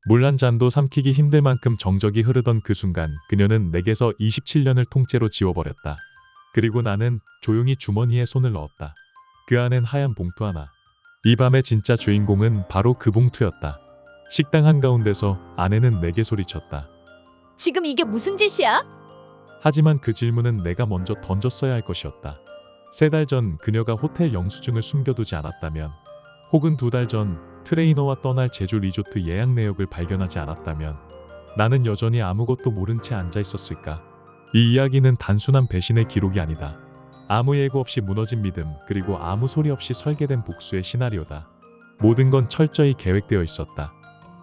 물 한 잔도 삼키기 힘들 만큼 정적이 흐르던 그 순간 그녀는 내게서 27년을 통째로 지워버렸다. 그리고 나는 조용히 주머니에 손을 넣었다. 그 안엔 하얀 봉투 하나. 이 밤의 진짜 주인공은 바로 그 봉투였다. 식당 한가운데서 아내는 내게 소리쳤다. 지금 이게 무슨 짓이야? 하지만 그 질문은 내가 먼저 던졌어야 할 것이었다. 3달 전 그녀가 호텔 영수증을 숨겨두지 않았다면, 혹은 2달 전 트레이너와 떠날 제주 리조트 예약 내역을 발견하지 않았다면 나는 여전히 아무것도 모른 채 앉아 있었을까? 이 이야기는 단순한 배신의 기록이 아니다. 아무 예고 없이 무너진 믿음, 그리고 아무 소리 없이 설계된 복수의 시나리오다. 모든 건 철저히 계획되어 있었다.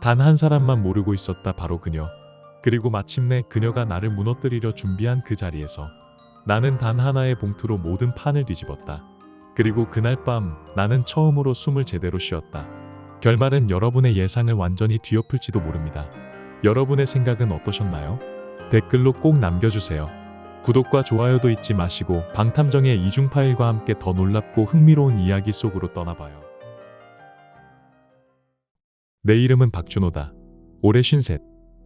단 한 사람만 모르고 있었다. 바로 그녀. 그리고 마침내 그녀가 나를 무너뜨리려 준비한 그 자리에서 나는 단 하나의 봉투로 모든 판을 뒤집었다. 그리고 그날 밤 나는 처음으로 숨을 제대로 쉬었다. 결말은 여러분의 예상을 완전히 뒤엎을지도 모릅니다. 여러분의 생각은 어떠셨나요? 댓글로 꼭 남겨주세요. 구독과 좋아요도 잊지 마시고 방탐정의 이중 파일과 함께 더 놀랍고 흥미로운 이야기 속으로 떠나봐요. 내 이름은 박준호다. 올해 53.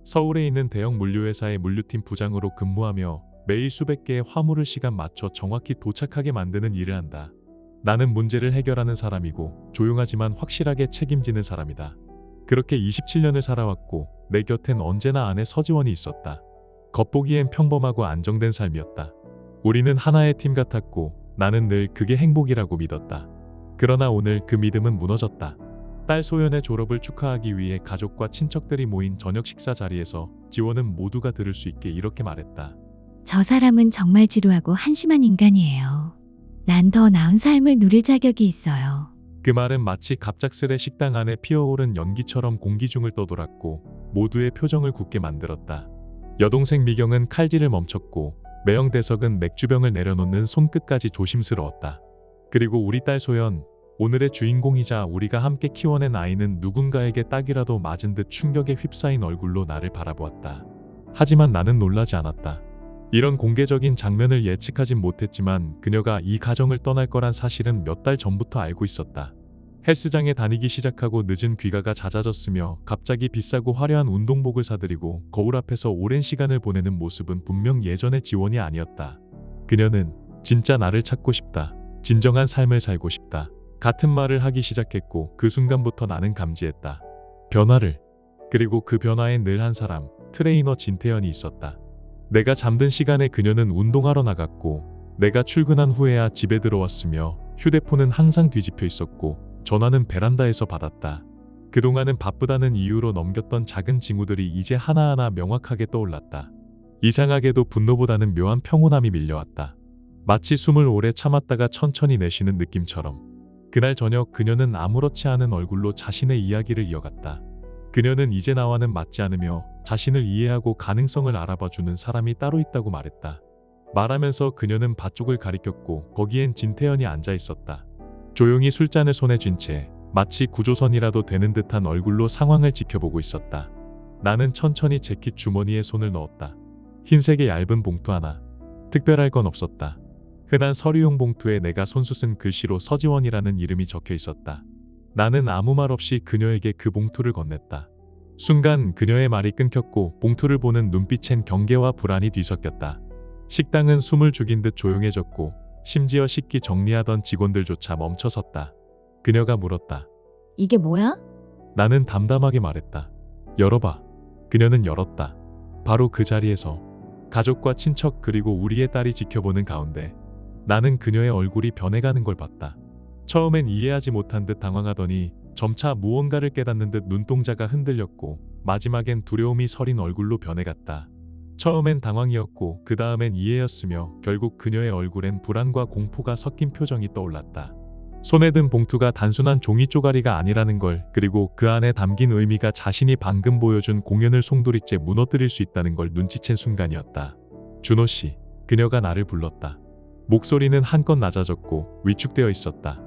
서울에 있는 대형 물류회사의 물류팀 부장으로 근무하며 매일 수백 개의 화물을 시간 맞춰 정확히 도착하게 만드는 일을 한다. 나는 문제를 해결하는 사람이고 조용하지만 확실하게 책임지는 사람이다. 그렇게 27년을 살아왔고 내 곁엔 언제나 아내 서지원이 있었다. 겉보기엔 평범하고 안정된 삶이었다. 우리는 하나의 팀 같았고 나는 늘 그게 행복이라고 믿었다. 그러나 오늘 그 믿음은 무너졌다. 딸 소연의 졸업을 축하하기 위해 가족과 친척들이 모인 저녁 식사 자리에서 지원은 모두가 들을 수 있게 이렇게 말했다. 저 사람은 정말 지루하고 한심한 인간이에요. 난 더 나은 삶을 누릴 자격이 있어요. 그 말은 마치 갑작스레 식당 안에 피어오른 연기처럼 공기 중을 떠돌았고 모두의 표정을 굳게 만들었다. 여동생 미경은 칼질을 멈췄고 매형대석은 맥주병을 내려놓는 손끝까지 조심스러웠다. 그리고 우리 딸 소연, 오늘의 주인공이자 우리가 함께 키워낸 아이는 누군가에게 딱이라도 맞은 듯 충격에 휩싸인 얼굴로 나를 바라보았다. 하지만 나는 놀라지 않았다. 이런 공개적인 장면을 예측하진 못했지만 그녀가 이 가정을 떠날 거란 사실은 몇 달 전부터 알고 있었다. 헬스장에 다니기 시작하고 늦은 귀가가 잦아졌으며 갑자기 비싸고 화려한 운동복을 사들이고 거울 앞에서 오랜 시간을 보내는 모습은 분명 예전의 지원이 아니었다. 그녀는 진짜 나를 찾고 싶다. 진정한 삶을 살고 싶다. 같은 말을 하기 시작했고 그 순간부터 나는 감지했다. 변화를. 그리고 그 변화엔 늘 한 사람, 트레이너 진태현이 있었다. 내가 잠든 시간에 그녀는 운동하러 나갔고 내가 출근한 후에야 집에 들어왔으며 휴대폰은 항상 뒤집혀 있었고 전화는 베란다에서 받았다. 그동안은 바쁘다는 이유로 넘겼던 작은 징후들이 이제 하나하나 명확하게 떠올랐다. 이상하게도 분노보다는 묘한 평온함이 밀려왔다. 마치 숨을 오래 참았다가 천천히 내쉬는 느낌처럼. 그날 저녁 그녀는 아무렇지 않은 얼굴로 자신의 이야기를 이어갔다. 그녀는 이제 나와는 맞지 않으며 자신을 이해하고 가능성을 알아봐주는 사람이 따로 있다고 말했다. 말하면서 그녀는 밭쪽을 가리켰고 거기엔 진태현이 앉아 있었다. 조용히 술잔을 손에 쥔 채 마치 구조선이라도 되는 듯한 얼굴로 상황을 지켜보고 있었다. 나는 천천히 재킷 주머니에 손을 넣었다. 흰색의 얇은 봉투 하나. 특별할 건 없었다. 흔한 서류용 봉투에 내가 손수 쓴 글씨로 서지원이라는 이름이 적혀 있었다. 나는 아무 말 없이 그녀에게 그 봉투를 건넸다. 순간 그녀의 말이 끊겼고 봉투를 보는 눈빛엔 경계와 불안이 뒤섞였다. 식당은 숨을 죽인 듯 조용해졌고 심지어 식기 정리하던 직원들조차 멈춰섰다. 그녀가 물었다. 이게 뭐야? 나는 담담하게 말했다. 열어봐. 그녀는 열었다. 바로 그 자리에서 가족과 친척 그리고 우리의 딸이 지켜보는 가운데 나는 그녀의 얼굴이 변해가는 걸 봤다. 처음엔 이해하지 못한 듯 당황하더니 점차 무언가를 깨닫는 듯 눈동자가 흔들렸고 마지막엔 두려움이 서린 얼굴로 변해갔다. 처음엔 당황이었고 그 다음엔 이해였으며 결국 그녀의 얼굴엔 불안과 공포가 섞인 표정이 떠올랐다. 손에 든 봉투가 단순한 종이 쪼가리가 아니라는 걸, 그리고 그 안에 담긴 의미가 자신이 방금 보여준 공연을 송두리째 무너뜨릴 수 있다는 걸 눈치챈 순간이었다. 준호 씨, 그녀가 나를 불렀다. 목소리는 한껏 낮아졌고 위축되어 있었다.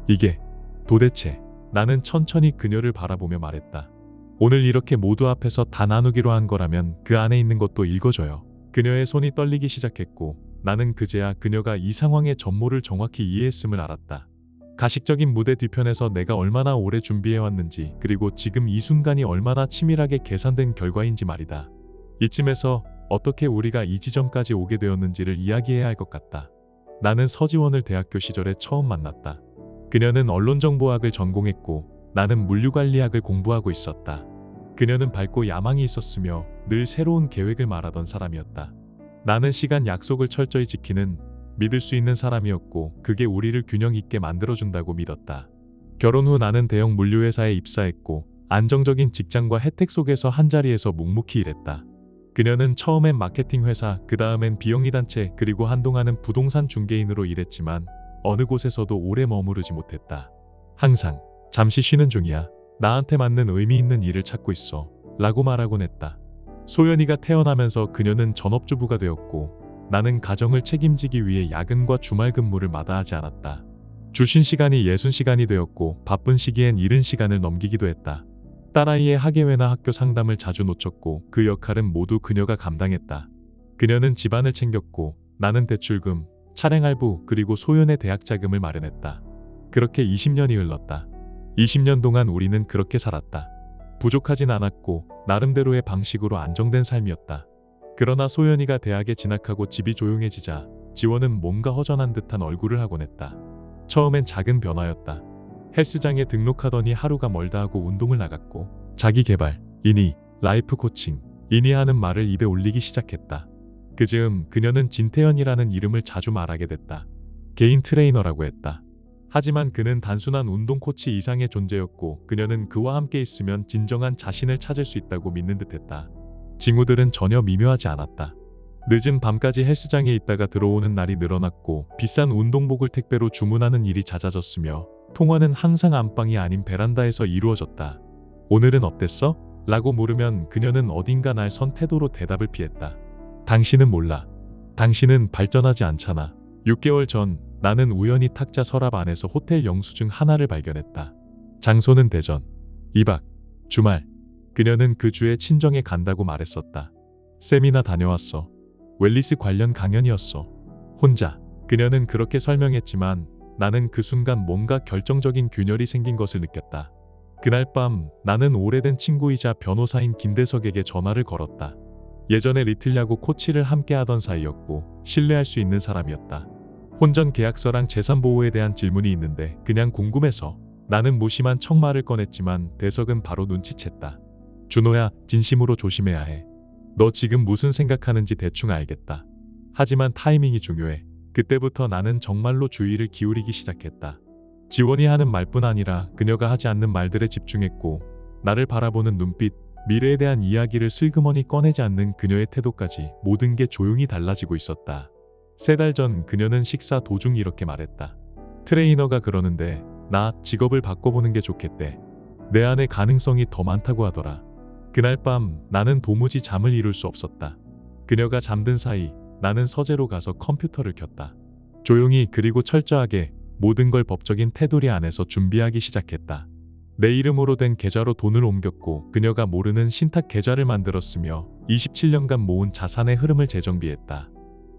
이게 도대체. 나는 천천히 그녀를 바라보며 말했다. 오늘 이렇게 모두 앞에서 다 나누기로 한 거라면 그 안에 있는 것도 읽어줘요. 그녀의 손이 떨리기 시작했고 나는 그제야 그녀가 이 상황의 전모를 정확히 이해했음을 알았다. 가식적인 무대 뒤편에서 내가 얼마나 오래 준비해왔는지, 그리고 지금 이 순간이 얼마나 치밀하게 계산된 결과인지 말이다. 이쯤에서 어떻게 우리가 이 지점까지 오게 되었는지를 이야기해야 할 것 같다. 나는 서지원을 대학교 시절에 처음 만났다. 그녀는 언론정보학을 전공했고 나는 물류관리학을 공부하고 있었다. 그녀는 밝고 야망이 있었으며 늘 새로운 계획을 말하던 사람이었다. 나는 시간 약속을 철저히 지키는 믿을 수 있는 사람이었고 그게 우리를 균형 있게 만들어준다고 믿었다. 결혼 후 나는 대형 물류회사에 입사했고 안정적인 직장과 혜택 속에서 한자리에서 묵묵히 일했다. 그녀는 처음엔 마케팅 회사, 그 다음엔 비영리 단체, 그리고 한동안은 부동산 중개인으로 일했지만 어느 곳에서도 오래 머무르지 못했다. 항상 잠시 쉬는 중이야. 나한테 맞는 의미 있는 일을 찾고 있어. 라고 말하곤 했다. 소연이가 태어나면서 그녀는 전업주부가 되었고 나는 가정을 책임지기 위해 야근과 주말 근무를 마다하지 않았다. 주신 시간이 60시간이 되었고 바쁜 시기엔 이른 시간을 넘기기도 했다. 딸아이의 학예회나 학교 상담을 자주 놓쳤고 그 역할은 모두 그녀가 감당했다. 그녀는 집안을 챙겼고 나는 대출금, 차량 할부, 그리고 소연의 대학 자금을 마련했다. 그렇게 20년이 흘렀다. 20년 동안 우리는 그렇게 살았다. 부족하진 않았고 나름대로의 방식으로 안정된 삶이었다. 그러나 소연이가 대학에 진학하고 집이 조용해지자 지원은 뭔가 허전한 듯한 얼굴을 하곤 했다. 처음엔 작은 변화였다. 헬스장에 등록하더니 하루가 멀다 하고 운동을 나갔고 자기 개발, 이니, 라이프 코칭, 이니 하는 말을 입에 올리기 시작했다. 그즈음 그녀는 진태현이라는 이름을 자주 말하게 됐다. 개인 트레이너라고 했다. 하지만 그는 단순한 운동 코치 이상의 존재였고 그녀는 그와 함께 있으면 진정한 자신을 찾을 수 있다고 믿는 듯했다. 징후들은 전혀 미묘하지 않았다. 늦은 밤까지 헬스장에 있다가 들어오는 날이 늘어났고 비싼 운동복을 택배로 주문하는 일이 잦아졌으며 통화는 항상 안방이 아닌 베란다에서 이루어졌다. 오늘은 어땠어? 라고 물으면 그녀는 어딘가 날 선 태도로 대답을 피했다. 당신은 몰라. 당신은 발전하지 않잖아. 6개월 전 나는 우연히 탁자 서랍 안에서 호텔 영수증 하나를 발견했다. 장소는 대전. 2박. 주말. 그녀는 그 주에 친정에 간다고 말했었다. 세미나 다녀왔어. 웰리스 관련 강연이었어. 혼자. 그녀는 그렇게 설명했지만 나는 그 순간 뭔가 결정적인 균열이 생긴 것을 느꼈다. 그날 밤 나는 오래된 친구이자 변호사인 김대석에게 전화를 걸었다. 예전에 리틀 야구 코치를 함께 하던 사이였고 신뢰할 수 있는 사람이었다. 혼전 계약서랑 재산 보호에 대한 질문이 있는데 그냥 궁금해서. 나는 무심한 척말을 꺼냈지만 대석은 바로 눈치챘다. 준호야, 진심으로 조심해야 해. 너 지금 무슨 생각하는지 대충 알겠다. 하지만 타이밍이 중요해. 그때부터 나는 정말로 주의를 기울이기 시작했다. 지원이 하는 말뿐 아니라 그녀가 하지 않는 말들에 집중했고 나를 바라보는 눈빛, 미래에 대한 이야기를 슬그머니 꺼내지 않는 그녀의 태도까지 모든 게 조용히 달라지고 있었다. 3달 전 그녀는 식사 도중 이렇게 말했다. 트레이너가 그러는데 나 직업을 바꿔보는 게 좋겠대. 내 안에 가능성이 더 많다고 하더라. 그날 밤 나는 도무지 잠을 이룰 수 없었다. 그녀가 잠든 사이 나는 서재로 가서 컴퓨터를 켰다. 조용히 그리고 철저하게 모든 걸 법적인 테두리 안에서 준비하기 시작했다. 내 이름으로 된 계좌로 돈을 옮겼고 그녀가 모르는 신탁 계좌를 만들었으며 27년간 모은 자산의 흐름을 재정비했다.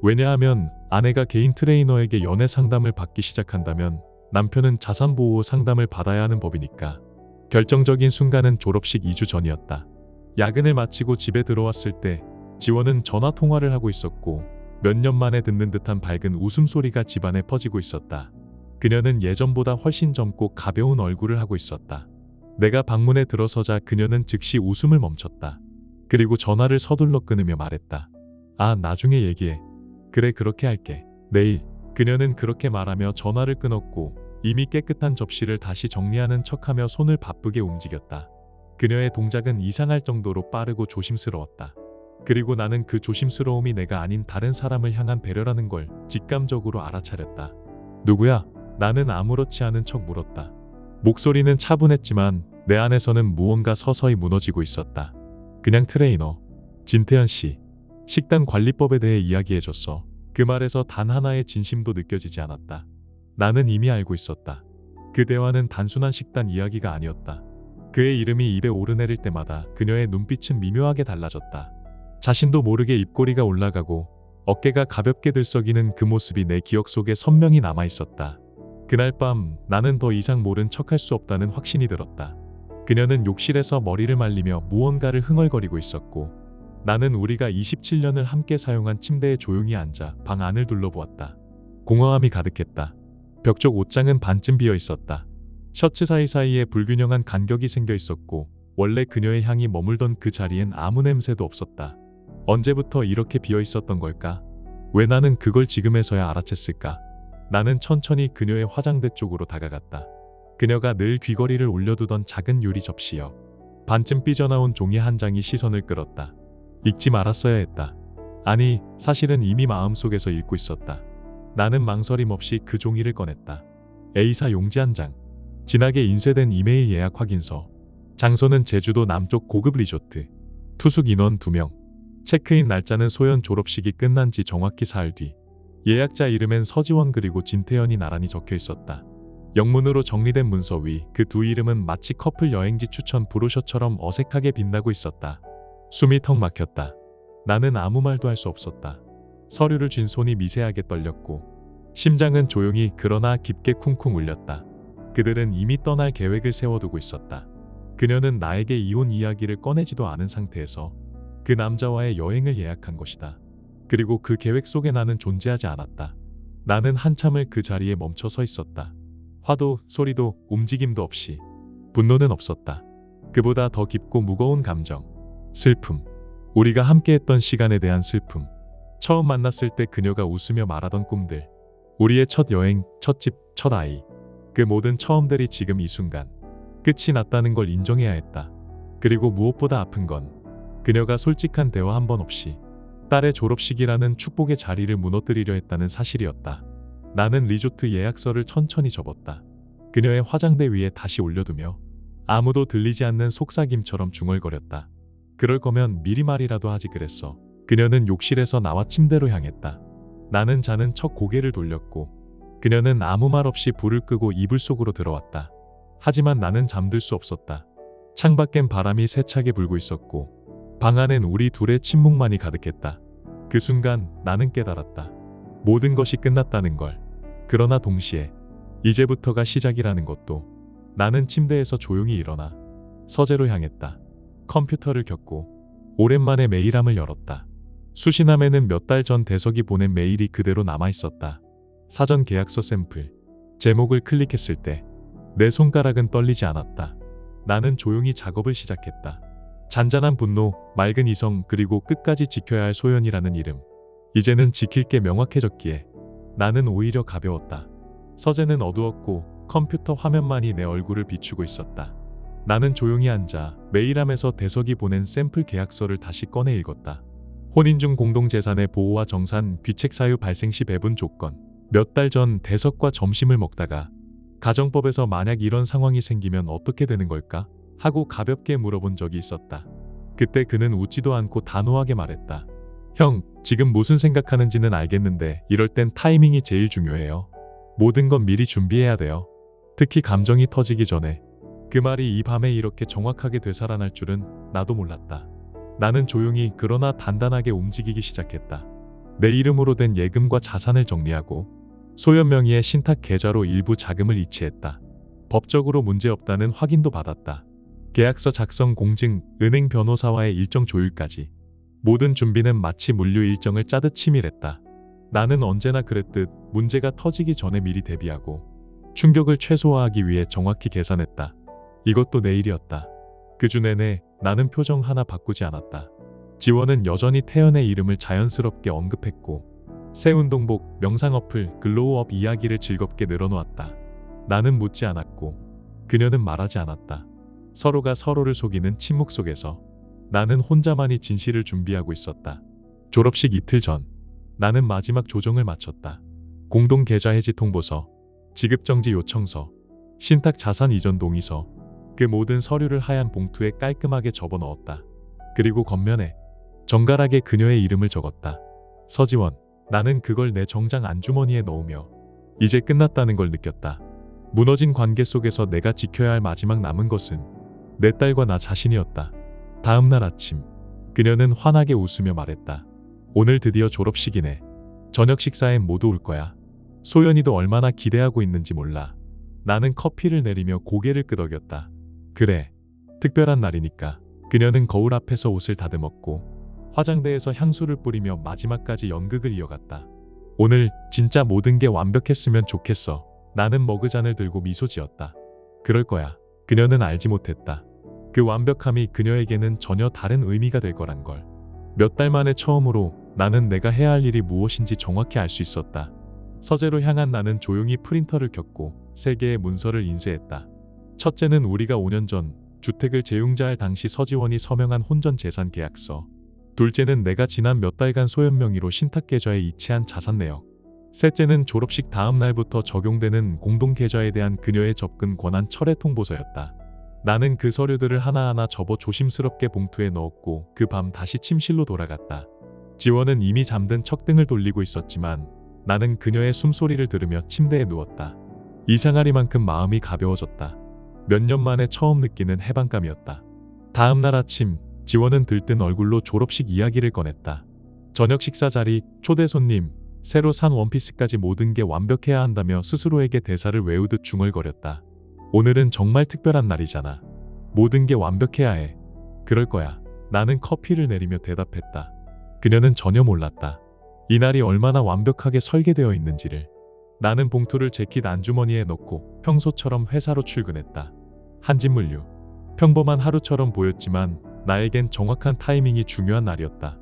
왜냐하면 아내가 개인 트레이너에게 연애 상담을 받기 시작한다면 남편은 자산보호 상담을 받아야 하는 법이니까. 결정적인 순간은 졸업식 2주 전이었다. 야근을 마치고 집에 들어왔을 때 지원은 전화 통화를 하고 있었고 몇 년 만에 듣는 듯한 밝은 웃음소리가 집안에 퍼지고 있었다. 그녀는 예전보다 훨씬 젊고 가벼운 얼굴을 하고 있었다. 내가 방문에 들어서자 그녀는 즉시 웃음을 멈췄다. 그리고 전화를 서둘러 끊으며 말했다. 아, 나중에 얘기해. 그래, 그렇게 할게. 내일. 그녀는 그렇게 말하며 전화를 끊었고 이미 깨끗한 접시를 다시 정리하는 척하며 손을 바쁘게 움직였다. 그녀의 동작은 이상할 정도로 빠르고 조심스러웠다. 그리고 나는 그 조심스러움이 내가 아닌 다른 사람을 향한 배려라는 걸 직감적으로 알아차렸다. 누구야? 나는 아무렇지 않은 척 물었다. 목소리는 차분했지만 내 안에서는 무언가 서서히 무너지고 있었다. 그냥 트레이너. 진태현 씨. 식단 관리법에 대해 이야기해줬어. 그 말에서 단 하나의 진심도 느껴지지 않았다. 나는 이미 알고 있었다. 그 대화는 단순한 식단 이야기가 아니었다. 그의 이름이 입에 오르내릴 때마다 그녀의 눈빛은 미묘하게 달라졌다. 자신도 모르게 입꼬리가 올라가고 어깨가 가볍게 들썩이는 그 모습이 내 기억 속에 선명히 남아있었다. 그날 밤 나는 더 이상 모른 척할 수 없다는 확신이 들었다. 그녀는 욕실에서 머리를 말리며 무언가를 흥얼거리고 있었고 나는 우리가 27년을 함께 사용한 침대에 조용히 앉아 방 안을 둘러보았다. 공허함이 가득했다. 벽 쪽 옷장은 반쯤 비어 있었다. 셔츠 사이사이에 불균형한 간격이 생겨 있었고 원래 그녀의 향이 머물던 그 자리엔 아무 냄새도 없었다. 언제부터 이렇게 비어 있었던 걸까? 왜 나는 그걸 지금에서야 알아챘을까? 나는 천천히 그녀의 화장대 쪽으로 다가갔다. 그녀가 늘 귀걸이를 올려두던 작은 유리 접시역. 반쯤 삐져나온 종이 한 장이 시선을 끌었다. 읽지 말았어야 했다. 아니, 사실은 이미 마음속에서 읽고 있었다. 나는 망설임 없이 그 종이를 꺼냈다. A사 용지 한 장. 진하게 인쇄된 이메일 예약 확인서. 장소는 제주도 남쪽 고급 리조트. 투숙 인원 2명. 체크인 날짜는 소연 졸업식이 끝난 지 정확히 사흘 뒤. 예약자 이름엔 서지원 그리고 진태현이 나란히 적혀 있었다. 영문으로 정리된 문서 위 그 두 이름은 마치 커플 여행지 추천 브로셔처럼 어색하게 빛나고 있었다. 숨이 턱 막혔다. 나는 아무 말도 할 수 없었다. 서류를 쥔 손이 미세하게 떨렸고 심장은 조용히 그러나 깊게 쿵쿵 울렸다. 그들은 이미 떠날 계획을 세워두고 있었다. 그녀는 나에게 이혼 이야기를 꺼내지도 않은 상태에서 그 남자와의 여행을 예약한 것이다. 그리고 그 계획 속에 나는 존재하지 않았다. 나는 한참을 그 자리에 멈춰 서 있었다. 화도, 소리도, 움직임도 없이. 분노는 없었다. 그보다 더 깊고 무거운 감정. 슬픔. 우리가 함께했던 시간에 대한 슬픔. 처음 만났을 때 그녀가 웃으며 말하던 꿈들. 우리의 첫 여행, 첫 집, 첫 아이. 그 모든 처음들이 지금 이 순간 끝이 났다는 걸 인정해야 했다. 그리고 무엇보다 아픈 건 그녀가 솔직한 대화 한 번 없이 딸의 졸업식이라는 축복의 자리를 무너뜨리려 했다는 사실이었다. 나는 리조트 예약서를 천천히 접었다. 그녀의 화장대 위에 다시 올려두며 아무도 들리지 않는 속삭임처럼 중얼거렸다. 그럴 거면 미리 말이라도 하지 그랬어. 그녀는 욕실에서 나와 침대로 향했다. 나는 자는 척 고개를 돌렸고 그녀는 아무 말 없이 불을 끄고 이불 속으로 들어왔다. 하지만 나는 잠들 수 없었다. 창밖엔 바람이 세차게 불고 있었고 방 안엔 우리 둘의 침묵만이 가득했다. 그 순간 나는 깨달았다. 모든 것이 끝났다는 걸. 그러나 동시에 이제부터가 시작이라는 것도. 나는 침대에서 조용히 일어나 서재로 향했다. 컴퓨터를 켰고 오랜만에 메일함을 열었다. 수신함에는 몇 달 전 대석이 보낸 메일이 그대로 남아있었다. 사전 계약서 샘플. 제목을 클릭했을 때 내 손가락은 떨리지 않았다. 나는 조용히 작업을 시작했다. 잔잔한 분노, 맑은 이성, 그리고 끝까지 지켜야 할 소연이라는 이름. 이제는 지킬 게 명확해졌기에 나는 오히려 가벼웠다. 서재는 어두웠고 컴퓨터 화면만이 내 얼굴을 비추고 있었다. 나는 조용히 앉아 메일함에서 대석이 보낸 샘플 계약서를 다시 꺼내 읽었다. 혼인 중 공동재산의 보호와 정산, 귀책 사유 발생 시 배분 조건. 몇 달 전 대석과 점심을 먹다가 가정법에서 만약 이런 상황이 생기면 어떻게 되는 걸까? 하고 가볍게 물어본 적이 있었다. 그때 그는 웃지도 않고 단호하게 말했다. 형, 지금 무슨 생각하는지는 알겠는데 이럴 땐 타이밍이 제일 중요해요. 모든 건 미리 준비해야 돼요. 특히 감정이 터지기 전에. 그 말이 이 밤에 이렇게 정확하게 되살아날 줄은 나도 몰랐다. 나는 조용히 그러나 단단하게 움직이기 시작했다. 내 이름으로 된 예금과 자산을 정리하고 소연 명의의 신탁 계좌로 일부 자금을 이체했다. 법적으로 문제없다는 확인도 받았다. 계약서 작성 공증, 은행 변호사와의 일정 조율까지. 모든 준비는 마치 물류 일정을 짜듯 치밀했다. 나는 언제나 그랬듯 문제가 터지기 전에 미리 대비하고 충격을 최소화하기 위해 정확히 계산했다. 이것도 내일이었다. 그 주 내내 나는 표정 하나 바꾸지 않았다. 지원은 여전히 태연의 이름을 자연스럽게 언급했고 새 운동복, 명상 어플, 글로우업 이야기를 즐겁게 늘어놓았다. 나는 묻지 않았고 그녀는 말하지 않았다. 서로가 서로를 속이는 침묵 속에서 나는 혼자만이 진실을 준비하고 있었다. 졸업식 이틀 전 나는 마지막 조정을 마쳤다. 공동 계좌 해지 통보서, 지급정지 요청서, 신탁 자산 이전 동의서, 그 모든 서류를 하얀 봉투에 깔끔하게 접어 넣었다. 그리고 겉면에 정갈하게 그녀의 이름을 적었다. 서지원. 나는 그걸 내 정장 안주머니에 넣으며 이제 끝났다는 걸 느꼈다. 무너진 관계 속에서 내가 지켜야 할 마지막 남은 것은 내 딸과 나 자신이었다. 다음 날 아침 그녀는 환하게 웃으며 말했다. 오늘 드디어 졸업식이네. 저녁 식사엔 모두 올 거야. 소연이도 얼마나 기대하고 있는지 몰라. 나는 커피를 내리며 고개를 끄덕였다. 그래, 특별한 날이니까. 그녀는 거울 앞에서 옷을 다듬었고 화장대에서 향수를 뿌리며 마지막까지 연극을 이어갔다. 오늘 진짜 모든 게 완벽했으면 좋겠어. 나는 머그잔을 들고 미소 지었다. 그럴 거야. 그녀는 알지 못했다. 그 완벽함이 그녀에게는 전혀 다른 의미가 될 거란 걸. 몇 달 만에 처음으로 나는 내가 해야 할 일이 무엇인지 정확히 알 수 있었다. 서재로 향한 나는 조용히 프린터를 켰고 3개의 문서를 인쇄했다. 첫째는 우리가 5년 전 주택을 재융자할 당시 서지원이 서명한 혼전재산 계약서. 둘째는 내가 지난 몇 달간 소연 명의로 신탁계좌에 이체한 자산 내역. 셋째는 졸업식 다음 날부터 적용되는 공동계좌에 대한 그녀의 접근 권한 철회 통보서였다. 나는 그 서류들을 하나하나 접어 조심스럽게 봉투에 넣었고 그 밤 다시 침실로 돌아갔다. 지원은 이미 잠든 척등을 돌리고 있었지만 나는 그녀의 숨소리를 들으며 침대에 누웠다. 이상하리만큼 마음이 가벼워졌다. 몇 년 만에 처음 느끼는 해방감이었다. 다음 날 아침 지원은 들뜬 얼굴로 졸업식 이야기를 꺼냈다. 저녁 식사 자리, 초대 손님, 새로 산 원피스까지 모든 게 완벽해야 한다며 스스로에게 대사를 외우듯 중얼거렸다. 오늘은 정말 특별한 날이잖아. 모든 게 완벽해야 해. 그럴 거야. 나는 커피를 내리며 대답했다. 그녀는 전혀 몰랐다. 이날이 얼마나 완벽하게 설계되어 있는지를. 나는 봉투를 재킷 안주머니에 넣고 평소처럼 회사로 출근했다. 한진물류. 평범한 하루처럼 보였지만 나에겐 정확한 타이밍이 중요한 날이었다.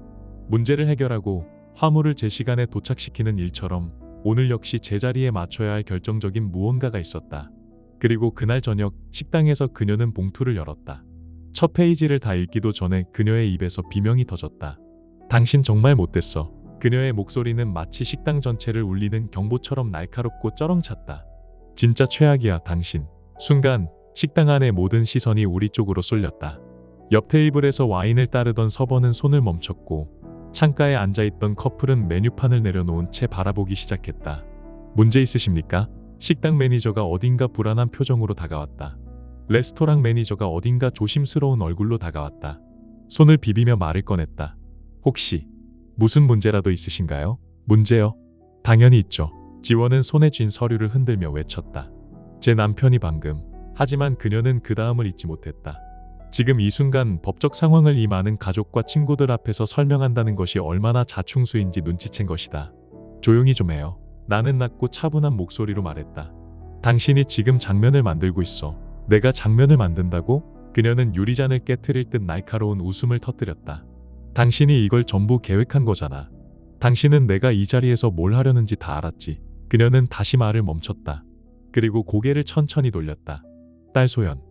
문제를 해결하고 화물을 제 시간에 도착시키는 일처럼 오늘 역시 제자리에 맞춰야 할 결정적인 무언가가 있었다. 그리고 그날 저녁 식당에서 그녀는 봉투를 열었다. 첫 페이지를 다 읽기도 전에 그녀의 입에서 비명이 터졌다. 당신 정말 못됐어. 그녀의 목소리는 마치 식당 전체를 울리는 경보처럼 날카롭고 쩌렁찼다. 진짜 최악이야, 당신. 순간 식당 안의 모든 시선이 우리 쪽으로 쏠렸다. 옆 테이블에서 와인을 따르던 서버는 손을 멈췄고 창가에 앉아있던 커플은 메뉴판을 내려놓은 채 바라보기 시작했다. 문제 있으십니까? 식당 매니저가 어딘가 불안한 표정으로 다가왔다. 레스토랑 매니저가 어딘가 조심스러운 얼굴로 다가왔다. 손을 비비며 말을 꺼냈다. 혹시 무슨 문제라도 있으신가요? 문제요? 당연히 있죠. 지원은 손에 쥔 서류를 흔들며 외쳤다. 제 남편이 방금. 하지만 그녀는 그 다음을 잊지 못했다. 지금 이 순간 법적 상황을 이 많은 가족과 친구들 앞에서 설명한다는 것이 얼마나 자충수인지 눈치챈 것이다. 조용히 좀 해요. 나는 낮고 차분한 목소리로 말했다. 당신이 지금 장면을 만들고 있어. 내가 장면을 만든다고? 그녀는 유리잔을 깨트릴 듯 날카로운 웃음을 터뜨렸다. 당신이 이걸 전부 계획한 거잖아. 당신은 내가 이 자리에서 뭘 하려는지 다 알았지. 그녀는 다시 말을 멈췄다. 그리고 고개를 천천히 돌렸다. 딸 소연,